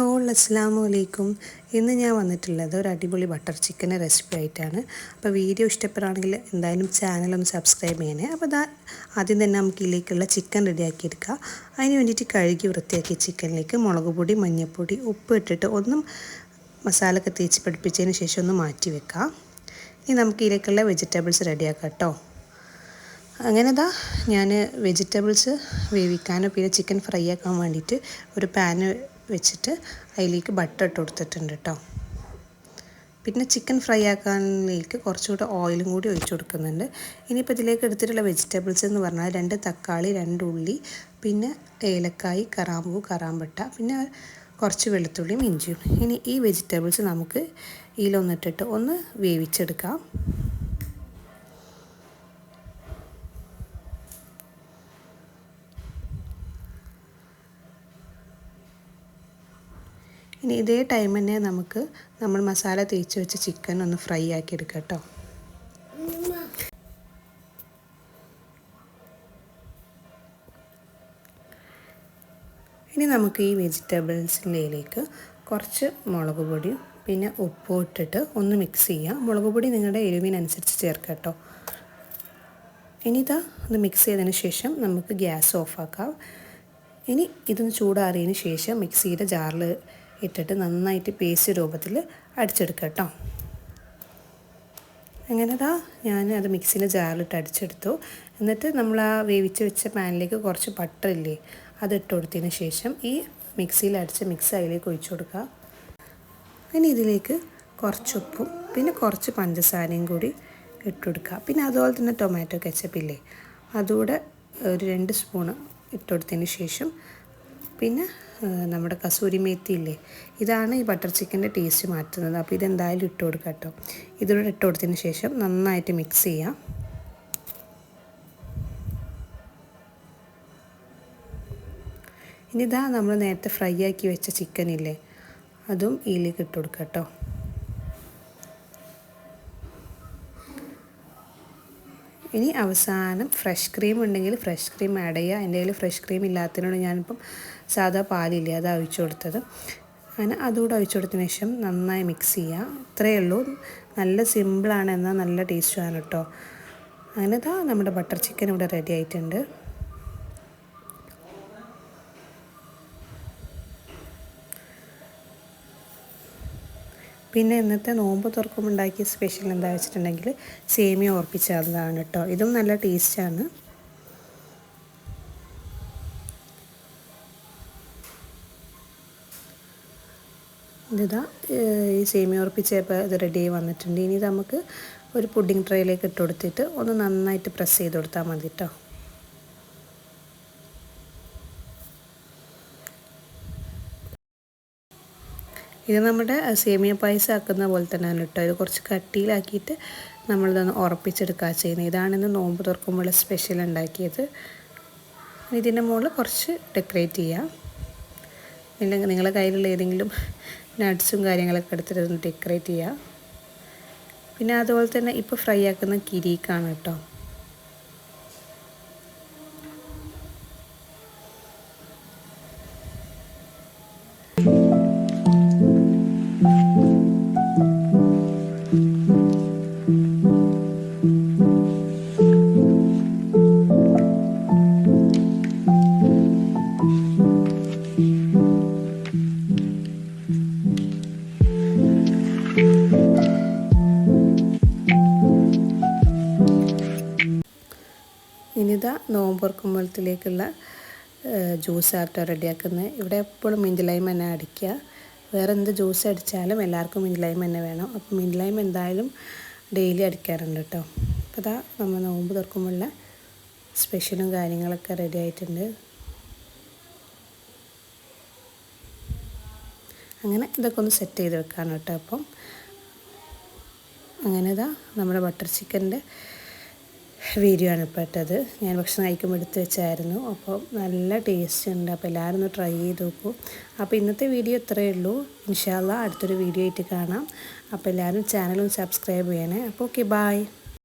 All അസ്സലാമു അലൈക്കും. ഇന്ന് ഞാൻ വന്നിട്ടുള്ളത് ഒരു അടിപൊളി ബട്ടർ ചിക്കൻ റെസിപ്പി ആയിട്ടാണ്. അപ്പോൾ വീഡിയോ ഇഷ്ടപ്പെടുകയാണെങ്കിൽ എന്തായാലും ചാനലൊന്ന് സബ്സ്ക്രൈബ് ചെയ്യണേ. അപ്പോൾ ആദ്യം തന്നെ നമുക്ക് ഇതിലേക്കുള്ള ചിക്കൻ റെഡിയാക്കി എടുക്കാം. അതിന് വേണ്ടിയിട്ട് കഴുകി വൃത്തിയാക്കിയ ചിക്കനിലേക്ക് മുളക് പൊടി, മഞ്ഞൾപ്പൊടി, ഉപ്പ് ഇട്ടിട്ട് ഒന്നും മസാലയൊക്കെ തേച്ച് പിടിപ്പിച്ചതിന് ശേഷം ഒന്ന് മാറ്റി വെക്കാം. ഇനി നമുക്ക് ഇതിലേക്കുള്ള വെജിറ്റബിൾസ് റെഡിയാക്കാം കേട്ടോ. അങ്ങനെ ഞാൻ വെജിറ്റബിൾസ് വേവിക്കാനോ പിന്നെ ചിക്കൻ ഫ്രൈ ആക്കാൻ വേണ്ടിയിട്ട് ഒരു പാന് വെച്ചിട്ട് അതിലേക്ക് ബട്ടർ ഇട്ട് കൊടുത്തിട്ടുണ്ട് കേട്ടോ. പിന്നെ ചിക്കൻ ഫ്രൈ ആക്കാനിലേക്ക് കുറച്ചുകൂടെ ഓയിലും കൂടി ഒഴിച്ചു കൊടുക്കുന്നുണ്ട്. ഇനിയിപ്പോൾ ഇതിലേക്ക് എടുത്തിട്ടുള്ള വെജിറ്റബിൾസ് എന്ന് പറഞ്ഞാൽ 2 തക്കാളി, 2 ഉള്ളി, പിന്നെ ഏലക്കായ്, കറാമ്പൂ, കറാമ്പട്ട, പിന്നെ കുറച്ച് വെളുത്തുള്ളിയും ഇഞ്ചിയും. ഇനി ഈ വെജിറ്റബിൾസ് നമുക്ക് ഇതിലൊന്നിട്ടിട്ട് ഒന്ന് വേവിച്ചെടുക്കാം. ഇനി ഇതേ ടൈം തന്നെ നമ്മൾ മസാല തേച്ച് വെച്ച ചിക്കൻ ഒന്ന് ഫ്രൈ ആക്കി എടുക്കാം കേട്ടോ. ഇനി നമുക്ക് ഈ വെജിറ്റബിൾസിലേക്ക് കുറച്ച് മുളക് പൊടിയും പിന്നെ ഉപ്പും ഇട്ടിട്ട് ഒന്ന് മിക്സ് ചെയ്യാം. മുളക് പൊടി നിങ്ങളുടെ എരിവിനനുസരിച്ച് ചേർക്കാം കേട്ടോ. ഇനി ഒന്ന് മിക്സ് ചെയ്തതിന് ശേഷം നമുക്ക് ഗ്യാസ് ഓഫാക്കാം. ഇനി ഇതൊന്ന് ചൂടാറിയതിന് ശേഷം മിക്സിയുടെ ജാറിൽ ഇട്ടിട്ട് നന്നായിട്ട് പേസ്റ്റ് രൂപത്തിൽ അടിച്ചെടുക്കുക കേട്ടോ. അങ്ങനെ ഞാൻ അത് മിക്സിയുടെ ജാറിലിട്ട് അടിച്ചെടുത്തു. എന്നിട്ട് നമ്മൾ ആ വേവിച്ച് വെച്ച പാനിലേക്ക് കുറച്ച് ബട്ടർ ഇല്ലേ അത് ഇട്ട് കൊടുത്തതിന് ശേഷം ഈ മിക്സിയിൽ അടിച്ച മിക്സ് അതിലേക്ക് ഒഴിച്ചു കൊടുക്കുക. ഇനി ഇതിലേക്ക് കുറച്ച് ഉപ്പും പിന്നെ കുറച്ച് പഞ്ചസാരയും കൂടി ഇട്ട് കൊടുക്കുക. പിന്നെ അതുപോലെ തന്നെ ടൊമാറ്റോ കെച്ചപ്പില്ലേ അതുകൂടെ ഒരു 2 സ്പൂണ് ഇട്ട് കൊടുത്തതിന് ശേഷം പിന്നെ നമ്മുടെ കസൂരി മേത്തി ഇല്ലേ ഇതാണ് ഈ ബട്ടർ ചിക്കൻ്റെ ടേസ്റ്റ് മാറ്റുന്നത്. അപ്പോൾ ഇതെന്തായാലും ഇട്ട് കൊടുക്കാം കേട്ടോ. ഇതിലൂടെ ഇട്ട് കൊടുത്തതിന് ശേഷം നന്നായിട്ട് മിക്സ് ചെയ്യാം. ഇനി നമ്മൾ നേരത്തെ ഫ്രൈ ആക്കി വെച്ച ചിക്കൻ ഇല്ലേ അതും ഇതിലേക്ക് ഇട്ട് കൊടുക്കാം കേട്ടോ. ഇനി അവസാനം ഫ്രഷ് ക്രീം ഉണ്ടെങ്കിൽ ഫ്രഷ് ക്രീം ആഡ് ചെയ്യുക. എൻ്റെ കയ്യിൽ ഫ്രഷ് ക്രീം ഇല്ലാത്തതിനോട് ഞാനിപ്പം സാധാ പാലില്ലേ അത് ഒഴിച്ചു കൊടുത്തത്. അങ്ങനെ അതുകൂടെ ഒഴിച്ചു കൊടുത്തതിന് ശേഷം നന്നായി മിക്സ് ചെയ്യുക. ഇത്രയേ ഉള്ളൂ. നല്ല സിമ്പിളാണ്, എന്നാൽ നല്ല ടേസ്റ്റുമാണ് കേട്ടോ. അങ്ങനെ നമ്മുടെ ബട്ടർ ചിക്കൻ ഇവിടെ റെഡി ആയിട്ടുണ്ട്. പിന്നെ ഇന്നത്തെ നോമ്പ് തുറക്കുമ്പോൾ ഉണ്ടാക്കിയ സ്പെഷ്യൽ എന്താ വെച്ചിട്ടുണ്ടെങ്കിൽ സേമിയ ഉറപ്പിച്ചതാണ് കേട്ടോ. ഇതും നല്ല ടേസ്റ്റാണ്. ഈ സേമിയ ഉറപ്പിച്ചപ്പോൾ ഇത് റെഡി ആയി വന്നിട്ടുണ്ട്. ഇനി നമുക്ക് ഒരു പുഡിംഗ് ട്രേയിലേക്ക് ഇട്ട് കൊടുത്തിട്ട് ഒന്ന് നന്നായിട്ട് പ്രസ് ചെയ്ത് കൊടുത്താൽ മതി കേട്ടോ. ഇത് നമ്മുടെ സേമിയ പായസം ആക്കുന്ന പോലെ തന്നെയാണ് കേട്ടോ. ഇത് കുറച്ച് കട്ടിയിലാക്കിയിട്ട് നമ്മളിതൊന്ന് ഉറപ്പിച്ചെടുക്കുക ചെയ്യുന്നത്. ഇതാണിന്ന് നോമ്പ് തുറക്കുമ്പോൾ സ്പെഷ്യൽ ഉണ്ടാക്കിയത്. ഇതിൻ്റെ മുകളിൽ കുറച്ച് ഡെക്കറേറ്റ് ചെയ്യാം. ഇല്ലെങ്കിൽ നിങ്ങളുടെ കയ്യിലുള്ള ഏതെങ്കിലും നട്ട്സും കാര്യങ്ങളൊക്കെ എടുത്തിട്ട് ഡെക്കറേറ്റ് ചെയ്യുക. പിന്നെ അതുപോലെ തന്നെ ഇപ്പോൾ ഫ്രൈ ആക്കുന്ന കിരീക്കാണ് കേട്ടോ. നോമ്പ് തുറക്കുമ്പോഴത്തേക്കുള്ള ജ്യൂസാട്ടോ റെഡിയാക്കുന്നത്. ഇവിടെ എപ്പോഴും മിൻറ്റ് ലൈം തന്നെ അടിക്കുക. വേറെ എന്ത് ജ്യൂസ് അടിച്ചാലും എല്ലാവർക്കും മിൻറ്റ് ലൈം തന്നെ വേണം. അപ്പോൾ മിൻറ്റ് ലൈം എന്തായാലും ഡെയിലി അടിക്കാറുണ്ട് കേട്ടോ. അപ്പോൾ നമ്മൾ നോമ്പ് തുറക്കുമ്പോഴുള്ള സ്പെഷ്യലും കാര്യങ്ങളൊക്കെ റെഡി ആയിട്ടുണ്ട്. അങ്ങനെ ഇതൊക്കെ ഒന്ന് സെറ്റ് ചെയ്ത് വെക്കാണ് കേട്ടോ. അപ്പം അങ്ങനെ നമ്മുടെ ബട്ടർ ചിക്കൻ്റെ വീഡിയോ ആണ് ഇപ്പോൾ ഇട്ടത്. ഞാൻ ഭക്ഷണം കഴിക്കുമ്പോൾ എടുത്ത് വെച്ചായിരുന്നു. അപ്പോൾ നല്ല ടേസ്റ്റ് ഉണ്ട്. അപ്പോൾ എല്ലാവരും ഒന്ന് ട്രൈ ചെയ്ത് നോക്കൂ. അപ്പോൾ ഇന്നത്തെ വീഡിയോ ഇത്രയേ ഉള്ളൂ. ഇൻഷാ അല്ലാഹ് അടുത്തൊരു വീഡിയോ ആയിട്ട് കാണാം. അപ്പോൾ എല്ലാവരും ചാനലും സബ്സ്ക്രൈബ് ചെയ്യണേ. അപ്പോൾ ഓക്കെ, ബായ്.